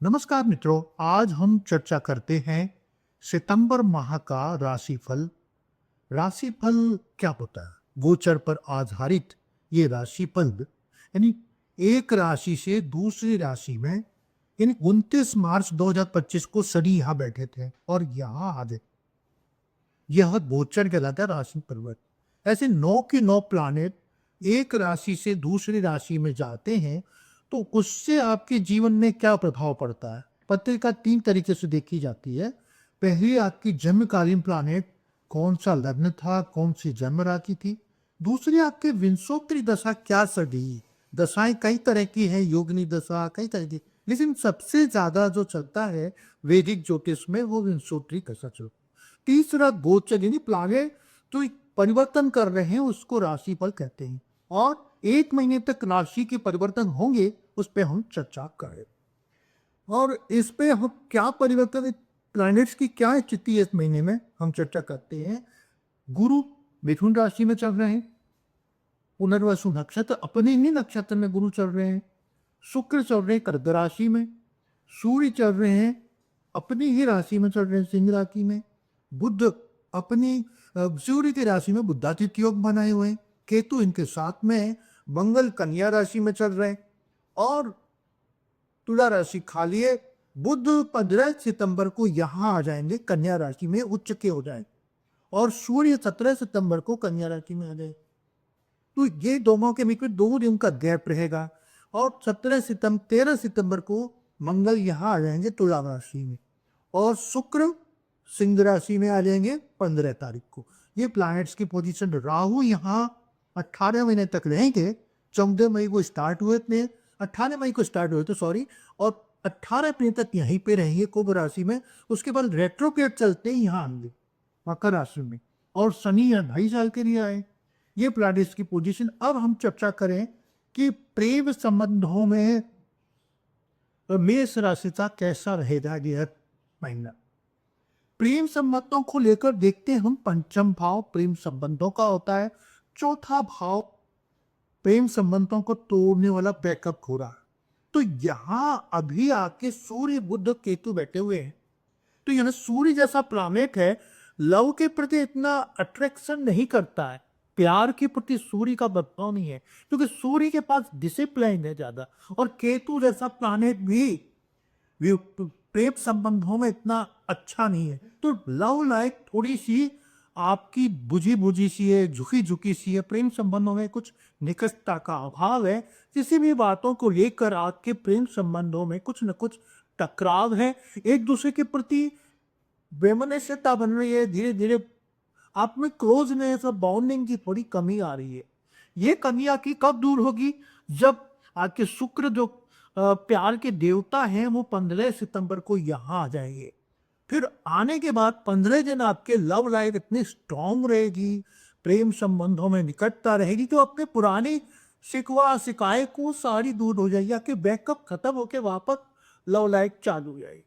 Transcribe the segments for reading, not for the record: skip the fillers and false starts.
नमस्कार मित्रों, आज हम चर्चा करते हैं सितंबर माह का राशिफल। राशिफल क्या होता है? गोचर पर आधारित ये राशिफल यानी एक राशि से दूसरी राशि में यानी 29 मार्च 2025 को शनि यहाँ बैठे थे और यहाँ आ गए। यह गोचर कहलाता है राशि परिवर्तन। ऐसे 9 के 9 प्लैनेट एक राशि से दूसरी राशि में जाते हैं तो उससे आपके जीवन में क्या प्रभाव पड़ता है? पत्रिका 3 तरीके से देखी जाती है। पहली आपकी जन्मकालीन प्लैनेट कौन सा लग्न था, कौन सी जन्म राशि थी। दूसरी आपके विंशोत्तरी दशा क्या सदी। दशाएं कई तरह की है, योगिनी दशा कई तरह की, लेकिन सबसे ज्यादा जो चलता है वैदिक ज्योतिष में वो विंशोत्तरी दशा चलता है। तीसरा गोचर यानी प्लैनेट जो परिवर्तन कर रहे हैं उसको राशिफल कहते हैं और 1 महीने तक राशि के परिवर्तन होंगे उस पे हम चर्चा करें। और इस पे हम क्या परिवर्तन प्लैनेट्स की क्या स्थिति है इस महीने में हम चर्चा करते हैं। गुरु मिथुन राशि में चल रहे हैं, पुनर्वसु नक्षत्र अपने ही नक्षत्र में गुरु चल रहे हैं। शुक्र चल रहे हैं कर्क राशि में, सूर्य चल रहे हैं अपनी ही राशि में चल रहे हैं सिंह राशि में। बुध अपनी सूर्य की राशि में बुद्धादित्य योग बनाए हुए हैं। केतु इनके साथ में है। मंगल कन्या राशि में चल रहे हैं और तुला राशि खाली है। बुध 15 सितंबर को यहाँ आ जाएंगे, कन्या राशि में उच्च के हो जाए और सूर्य 17 सितंबर को कन्या राशि में आ जाए। तो ये दोनों के बीच में 2 दिन का गैप रहेगा और 13 सितंबर को मंगल यहाँ आ जाएंगे तुला राशि में और शुक्र सिंह राशि में आ जाएंगे 15 तारीख को। ये प्लैनेट्स की पोजीशन। राहु यहाँ 18 महीने तक रहेंगे। 14 मई को स्टार्ट हुए थे, 18 मई को स्टार्ट हुए थे सॉरी, और 18 मई तक यहीं पे रहेंगे कुंभ राशि में। उसके बाद रेट्रोग्रेड चलते ही यहाँ आएंगे मकर राशि में और शनि 2.5 साल के लिए आए। ये प्लैनेट्स की पोजीशन। अब हम चर्चा करें कि प्रेम संबंधों में मेष राशि का कैसा रहेगा यह महीना। प्रेम संबंधों को लेकर देखते हैं हम। पंचम भाव प्रेम संबंधों का होता है। चौथा भाव प्रेम संबंधों को तोड़ने वाला बैकअप हो रहा है। तो यहां अभी आके सूर्य बुध केतु बैठे हुए हैं। तो यह सूर्य जैसा प्लैनेट है, लव के प्रति इतना अट्रैक्शन नहीं करता है, प्यार के प्रति सूर्य का बदलाव नहीं है क्योंकि सूर्य के पास डिसिप्लिन है ज्यादा। और केतु जैसा प्लैनेट भी प्रेम संबंधों में इतना अच्छा नहीं है। तो लव लाइफ थोड़ी सी आपकी बुझी बुझी सी है, झुकी झुकी सी है। प्रेम संबंधों में कुछ निकटता का अभाव है। किसी भी बातों को लेकर आपके प्रेम संबंधों में कुछ न कुछ टकराव है। एक दूसरे के प्रति वैमनस्यता बन रही है। धीरे धीरे आप में क्लोजनेस और बॉन्डिंग की थोड़ी कमी आ रही है। ये कमी आपकी कब दूर होगी? जब आपके शुक्र जो प्यार के देवता हैं वो 15 सितंबर को यहाँ आ जाएंगे। फिर आने के बाद 15 दिन आपके लव लाइफ इतनी स्ट्रांग रहेगी, प्रेम संबंधों में निकटता रहेगी तो अपने पुरानी शिकवा शिकायत को सारी दूर हो जाएगी। आपके बैकअप खत्म होके वापस लव लाइफ चालू हो जाएगी।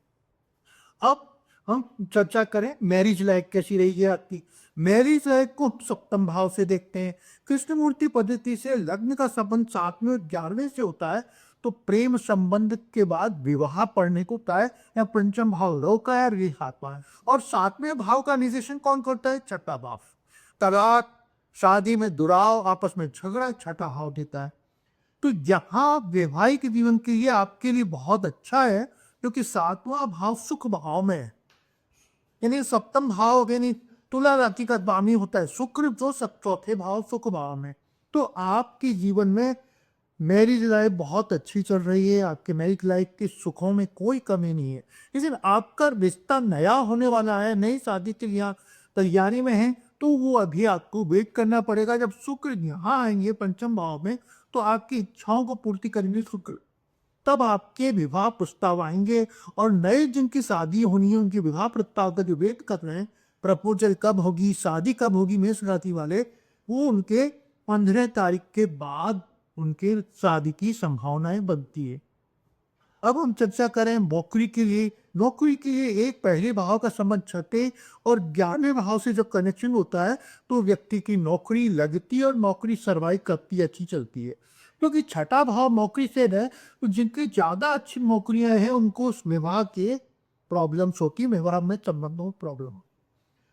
अब हम चर्चा करें मैरिज लाइफ कैसी रहेगी आपकी। मैरिज लाइफ को सप्तम भाव से देखते हैं। कृष्णमूर्ति पद्धति से लग्न का संबंध 7वें और 11वें से होता है तो प्रेम संबंध के बाद विवाह पढ़ने को होता है या पंचम भाव लोग का है सातवां है। और 7वें भाव का निर्देशन कौन करता है? छठा भाव। तलाक, शादी में दुराव, आपस में झगड़ा छठा भाव देता है। तो यहाँ वैवाहिक जीवन के लिए आपके लिए बहुत अच्छा है क्योंकि 7वां भाव सुख भाव में है। यानी सप्तम भाव यानी तुला राशि का स्वामी होता है शुक्र, जो चौथे भाव सुख भाव में। तो आपके जीवन में मैरिज लाइफ बहुत अच्छी चल रही है। आपके मैरिज लाइफ के सुखों में कोई कमी नहीं है। लेकिन आपका रिश्ता नया होने वाला है, नई शादी के लिए तैयारी में है तो वो अभी आपको वेट करना पड़ेगा। जब शुक्र यहाँ आएंगे पंचम भाव में तो आपकी इच्छाओं को पूर्ति करेंगे शुक्र, तब आपके विवाह प्रस्ताव आएंगे। और नए जिनकी शादी होनी है उनके विवाह प्रस्ताव का जो वेट कर रहे हैं, प्रपोजल कब होगी, शादी कब होगी, मेष राशि वाले, वो उनके 15 तारीख के बाद उनके शादी की संभावनाएं बनती है। अब हम चर्चा करें नौकरी के लिए। नौकरी के लिए एक पहले भाव का संबंध 6 और 11वें भाव से जब कनेक्शन होता है तो व्यक्ति की नौकरी लगती है और नौकरी सर्वाइव करती है, अच्छी चलती है। क्योंकि छठा भाव नौकरी से है, तो जिनकी ज़्यादा अच्छी नौकरियाँ हैं उनको उस विवाह के प्रॉब्लम्स होती है, विवाह में संबंधों में प्रॉब्लम।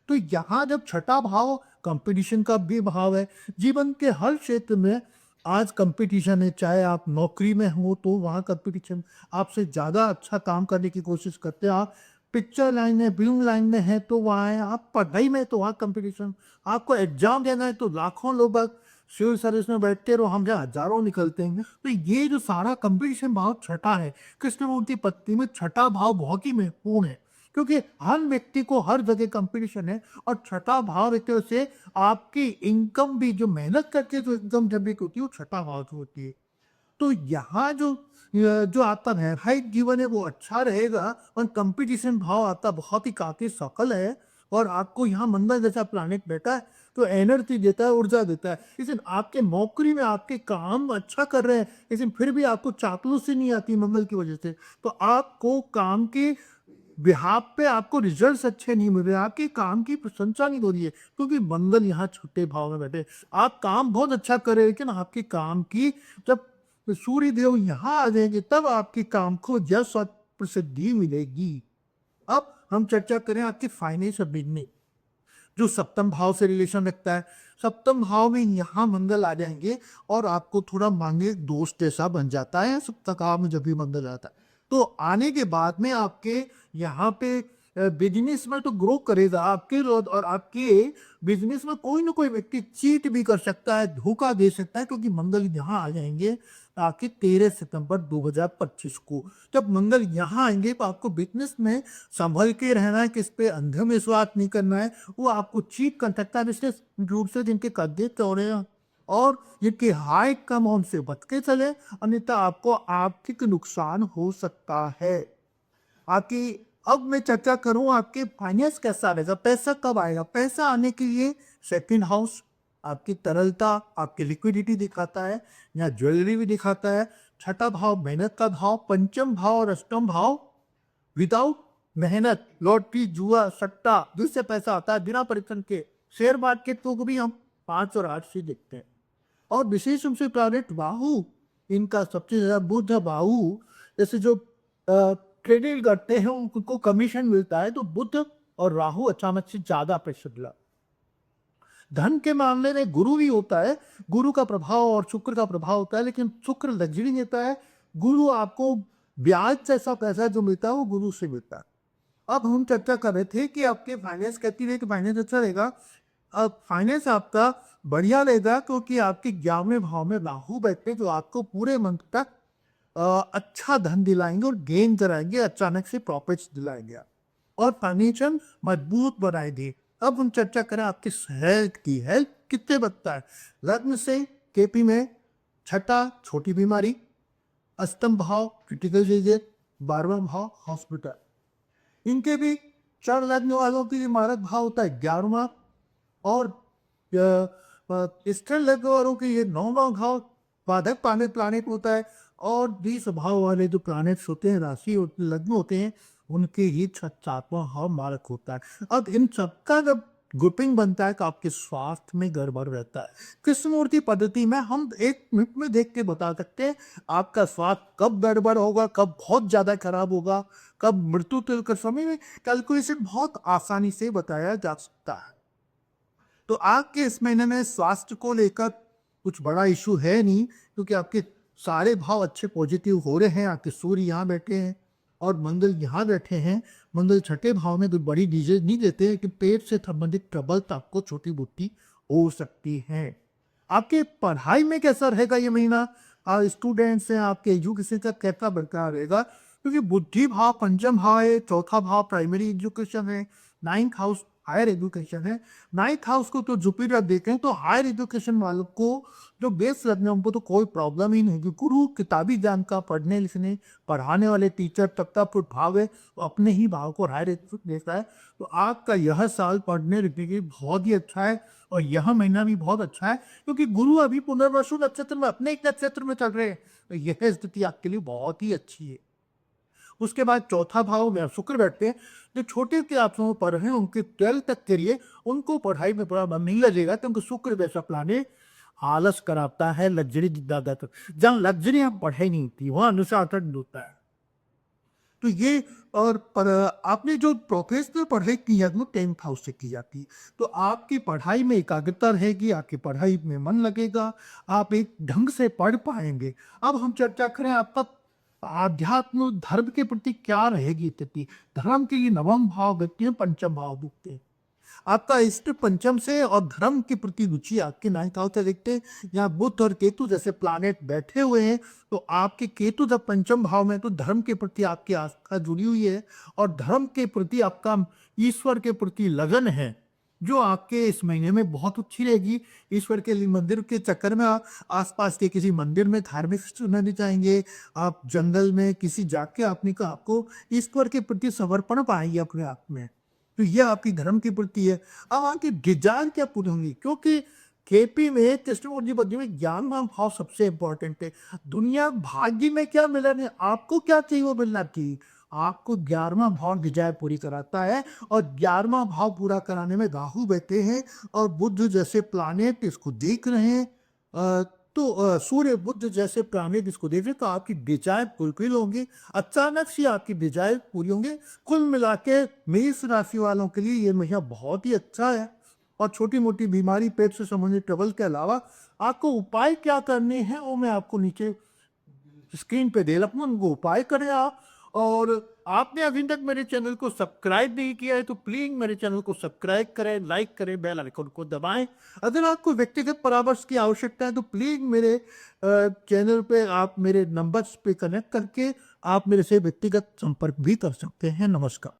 तो यहाँ जब छठा भाव कंपटीशन का भी भाव है, जीवन के हर क्षेत्र में आज कंपटीशन है, चाहे आप नौकरी में हो तो वहाँ कंपटीशन, आपसे ज़्यादा अच्छा काम करने की कोशिश करते हैं, आप पिक्चर लाइन में, फिल्म लाइन में है तो वहाँ है, आप पढ़ाई में तो वहाँ कंपटीशन, आपको एग्जाम देना है तो लाखों लोग सिविल सर्विस में बैठते रहो, हम जहाँ हजारों निकलते हैं। तो ये जो सारा कंपटीशन भाव छठा है, कृष्णमूर्ति पत्नी में छठा भाव बहुत ही महत्वपूर्ण है, क्योंकि हर व्यक्ति को हर जगह कंपटीशन है। और छठा भाव एक तरह से आपकी इनकम भी, जो मेहनत करके जो इनकम जनरेट होती है वो छठा भाव से होती है। तो यहाँ जो आपका वैवाहिक जीवन है वो अच्छा रहेगा, और कंपटीशन भाव आपका बहुत ही काफी सफल है, और आपको यहाँ मंगल जैसा प्लानिट बैठा है तो एनर्जी देता है, ऊर्जा देता है। लेकिन आपके नौकरी में आपके काम अच्छा कर रहे हैं, लेकिन फिर भी आपको चापलूसी नहीं आती मंगल की वजह से, तो आपको काम की बिहाफ पे आपको रिजल्ट्स अच्छे नहीं मिल रहे, आपके काम की प्रशंसा नहीं हो रही है, क्योंकि मंगल यहाँ छठे भाव में बैठे। आप काम बहुत अच्छा कर रहे हैं, लेकिन आपके काम की जब सूर्य देव यहाँ आ जाएंगे तब आपके काम को यश और प्रसिद्धि मिलेगी। अब हम चर्चा करें आपके फाइनेंस और बिजनेस, जो सप्तम भाव से रिलेशन रखता है। सप्तम भाव में यहाँ मंगल आ जाएंगे और आपको थोड़ा मांगे दोस्त जैसा बन जाता है सप्तम भाव में जब भी मंगल आता है। तो आने के बाद में आपके यहाँ पे बिजनेस में तो ग्रो करेगा आपके रोज, और आपके बिजनेस में कोई ना कोई व्यक्ति चीट भी कर सकता है, धोखा दे सकता है, क्योंकि मंगल यहाँ आ जाएंगे आपके 13 सितंबर 2025 को। जब मंगल यहाँ आएंगे तो आपको बिजनेस में संभल के रहना है, किस पे अंधे विश्वास नहीं करना है, वो आपको चीट कर सकता है। बिजनेस रूप से जिनके कदे चौड़े हैं और जिनकी हाई कम है उनसे बच के चले, अन्यथा आपको आर्थिक नुकसान हो सकता है। आपकी अब मैं चर्चा करूं आपके फाइनेंस कैसा रहेगा, पैसा कब आएगा। पैसा आने के लिए सेकंड हाउस आपकी तरलता, आपकी लिक्विडिटी दिखाता है, या ज्वेलरी भी दिखाता है। छठा भाव मेहनत का भाव, पंचम भाव और अष्टम भाव विदाउट मेहनत, लॉटरी, जुआ, सट्टा, जिससे पैसा आता है बिना परिश्रम के, शेयर मार्केट को भी हम 5 और 8 से देखते हैं। और विशेष रूप से प्लैनेट राहु, इनका सबसे ज्यादा बुध राहु, जैसे जो ट्रेडिंग करते हैं उनको कमीशन मिलता है, तो बुध और राहु अचानक से ज्यादा प्रेशर दिला। धन के मामले में गुरु भी होता है, गुरु का प्रभाव और शुक्र का प्रभाव होता है, लेकिन शुक्र लग्जरी देता है, गुरु आपको ब्याज जैसा पैसा जो मिलता है वो गुरु से मिलता है। अब हम चर्चा कर रहे थे कि आपके फाइनेंस कहती रहे कि फाइनेंस अच्छा रहेगा। अब फाइनेंस आपका बढ़िया रहेगा, क्योंकि आपके 11वें भाव में राहु बैठे, जो आपको पूरे मंथ तक अच्छा धन दिलाएंगे और गेन कराएंगे, अचानक से प्रॉफिट्स दिलाएंगे और फाइनेंशियल मजबूत बनाएंगे। अब हम चर्चा करें आपकी हेल्थ की। हेल्थ कितने बचता है, लग्न से केपी में छठा छोटी बीमारी, अष्टम भाव क्रिटिकल डिजीज, 12वां भाव हॉस्पिटल। इनके भी चर लग्न वालों के लिए मारक भाव होता है 11वां, और स्थिर लग्न वालों के लिए 9वां भाव बाधक प्लानेट होता है, और 20 भाव वाले जो प्लानेट्स होते हैं, राशि लग्न होते हैं, उनके ही 7वां भाव मारक होता है। अब इन सबका जब ग्रुपिंग बनता है तो आपके स्वास्थ्य में गड़बड़ रहता है। कृष्णमूर्ति पद्धति में हम एक मिनट में देख के बता सकते हैं आपका स्वास्थ्य कब गड़बड़ होगा, कब बहुत ज्यादा खराब होगा, कब मृत्यु तक के समय में कैलकुलेशन बहुत आसानी से बताया जा सकता है। तो आपके इस महीने में स्वास्थ्य को लेकर कुछ बड़ा इशू है नहीं, क्योंकि आपके सारे भाव अच्छे पॉजिटिव हो रहे हैं। आपके सूर्य यहाँ बैठे हैं और मंगल यहाँ बैठे हैं। मंगल छठे भाव में कोई बड़ी डिजीज नहीं देते हैं कि पेट से संबंधित ट्रबल आपको छोटी मोटी हो सकती है। आपके पढ़ाई में कैसा रहेगा ये महीना, स्टूडेंट्स हैं आपके एजुकेशन का कैसा बरकरार रहेगा, क्योंकि बुद्धि भाव पंचम भाव है, चौथा भाव प्राइमरी एजुकेशन है, 9th हाउस हायर एजुकेशन है। 9th हाउस को तो जुपिटर देखें तो हायर एजुकेशन वालों को जो बेस लगने उनको तो कोई प्रॉब्लम ही नहीं, क्योंकि गुरु किताबी ज्ञान का पढ़ने लिखने पढ़ाने वाले टीचर तक का भाव है, तो अपने ही भाव को हायर एजुकेशन देता है। तो आपका यह साल पढ़ने लिखने के बहुत ही अच्छा है, और यह महीना भी बहुत अच्छा है, क्योंकि गुरु अभी पुनर्वसु नक्षत्र में अपने एक नक्षत्र में चल रहे हैं, तो यह स्थिति आपके लिए बहुत ही अच्छी है। उसके बाद चौथा भाव में शुक्र बैठते हैं। जो छोटे क्लासों में पढ़ रहे हैं उनके 12th तक के लिए उनको पढ़ाई में बड़ा मन नहीं लगेगा, क्योंकि शुक्र वैसा प्लाने आलस कराता है, लग्जरी ज़्यादातर। जहाँ लग्जरी हम पढ़े नहीं थी, वहाँ अनुशासन होता है। तो ये और पर आपने जो प्रोफेशनल पढ़ाई की है वो 10th हाउस से की जाती है। तो आपकी पढ़ाई में एकाग्रता रहेगी, आपकी पढ़ाई में मन लगेगा, आप एक ढंग से पढ़ पाएँगे। अब हम चर्चा करें आपका आध्यात्म धर्म के प्रति क्या रहेगी स्थिति? धर्म के लिए नवम भाव व्यक्ति हैं, पंचम भाव दुखते हैं। आपका इष्ट पंचम से और धर्म के प्रति रुचि आपके 9th हाउस से देखते हैं। यहाँ बुध और केतु जैसे प्लैनेट बैठे हुए हैं, तो आपके केतु जब पंचम भाव में है, तो धर्म के प्रति आपकी आस्था जुड़ी हुई है और धर्म के प्रति आपका ईश्वर के प्रति लगन है, जो आपके इस महीने में बहुत अच्छी रहेगी। ईश्वर के लिए मंदिर के चक्कर में आसपास के किसी मंदिर में धार्मिक सुनने जाएंगे, आप जंगल में किसी जाके आपने का आपको ईश्वर के प्रति समर्पण पाएंगे अपने आप में। तो यह आपकी धर्म के प्रति है। अब आपकी डिजायर क्या पूरी होंगी, क्योंकि केपी में कृष्णमूर्ति बद्री में ज्ञान भाव सबसे इंपॉर्टेंट है। दुनिया भाग्य में क्या मिला नहीं, आपको क्या चाहिए वो मिलना चाहिए। आपको 11वां भाव डिजायर पूरी कराता है और 11वां भाव पूरा कराने में राहु बैठे हैं और बुध जैसे प्लानेट इसको देख रहे हैं। सूर्य बुध जैसे प्लानेट इसको देख रहे हैं, तो आपकी डिजायर फुलफिल होंगी, अचानक से आपकी डिजायर पूरी होंगी। कुल मिला के मेष राशि वालों के लिए ये महीना बहुत ही अच्छा है। और छोटी मोटी बीमारी, पेट से संबंधित ट्रबल के अलावा आपको उपाय क्या करने हैं वो मैं आपको नीचे स्क्रीन पे दे रखा हूं, वो उपाय करें आप। और आपने अभी तक मेरे चैनल को सब्सक्राइब नहीं किया है तो प्लीज मेरे चैनल को सब्सक्राइब करें, लाइक करें, बेल आइकन को दबाएं। अगर आपको व्यक्तिगत परामर्श की आवश्यकता है तो प्लीज मेरे चैनल पे आप मेरे नंबर्स पे कनेक्ट करके आप मेरे से व्यक्तिगत संपर्क भी कर सकते हैं। नमस्कार।